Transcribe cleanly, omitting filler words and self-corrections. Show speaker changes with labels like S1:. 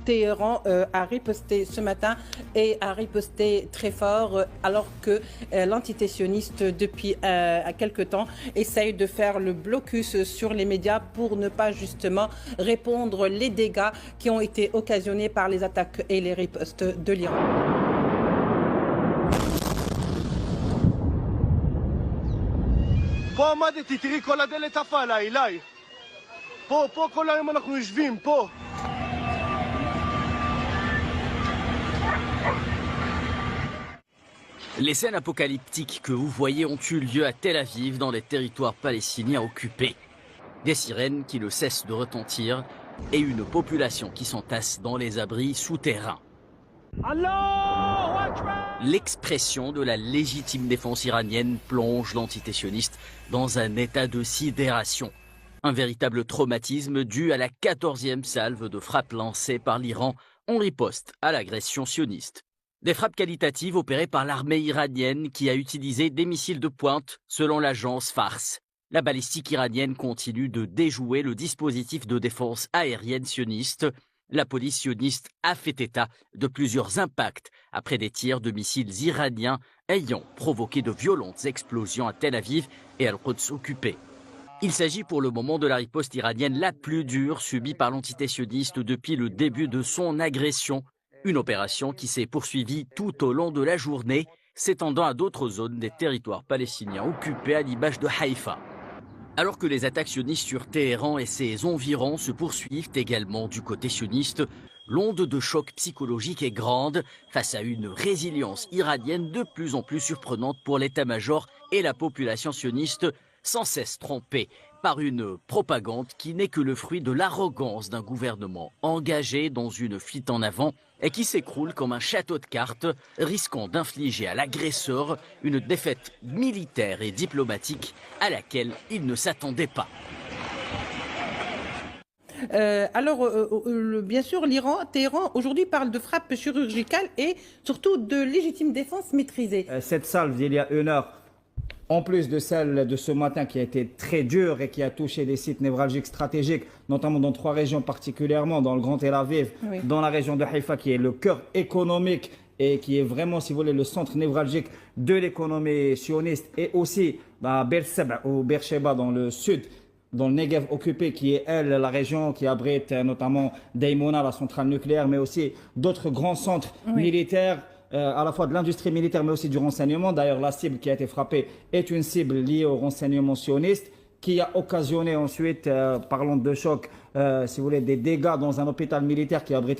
S1: Téhéran a riposté ce matin et a riposté très fort alors que l'entité sioniste depuis quelque temps essaye de faire le blocus sur les médias pour ne pas justement répondre les dégâts qui ont été occasionnés par les attaques et les ripostes de l'Iran.
S2: פה עמדתי, תראי כל הדלת עפה עליי, אליי. פה כל היום אנחנו יושבים, פה.
S3: Les scènes apocalyptiques que vous voyez ont eu lieu à Tel Aviv dans les territoires palestiniens occupés. Des sirènes qui ne cessent de retentir et une population qui s'entasse dans les abris souterrains. L'expression de la légitime défense iranienne plonge l'entité sioniste dans un état de sidération. Un véritable traumatisme dû à la 14e salve de frappes lancées par l'Iran en riposte à l'agression sioniste. Des frappes qualitatives opérées par l'armée iranienne qui a utilisé des missiles de pointe selon l'agence Fars. La balistique iranienne continue de déjouer le dispositif de défense aérienne sioniste. La police sioniste a fait état de plusieurs impacts après des tirs de missiles iraniens ayant provoqué de violentes explosions à Tel Aviv et Al-Quds occupé. Il s'agit pour le moment de la riposte iranienne la plus dure subie par l'entité sioniste depuis le début de son agression. Une opération qui s'est poursuivie tout au long de la journée, s'étendant à d'autres zones des territoires palestiniens occupés à l'image de Haïfa. Alors que les attaques sionistes sur Téhéran et ses environs se poursuivent également du côté sioniste, l'onde de choc psychologique est grande face à une résilience iranienne de plus en plus surprenante pour l'état-major et la population sioniste, sans cesse trompée par une propagande qui n'est que le fruit de l'arrogance d'un gouvernement engagé dans une fuite en avant et qui s'écroule comme un château de cartes, risquant d'infliger à l'agresseur une défaite militaire et diplomatique à laquelle il ne s'attendait pas.
S1: Bien sûr, Téhéran aujourd'hui parle de frappe chirurgicale et surtout de légitime défense maîtrisée.
S4: Cette salve d'il y a une heure, en plus de celle de ce matin qui a été très dure et qui a touché des sites névralgiques stratégiques, notamment dans 3 régions particulièrement, dans le Grand Tel Aviv, oui, dans la région de Haïfa qui est le cœur économique et qui est vraiment, si vous voulez, le centre névralgique de l'économie sioniste, et aussi Beer-Seba ou Beersheba dans le sud, dans le Negev occupé, qui est, elle, la région qui abrite notamment Daimouna, la centrale nucléaire, mais aussi d'autres grands centres, oui, militaires, à la fois de l'industrie militaire mais aussi du renseignement. D'ailleurs, la cible qui a été frappée est une cible liée au renseignement sioniste qui a occasionné ensuite, parlons de choc, si vous voulez, des dégâts dans un hôpital militaire qui abritait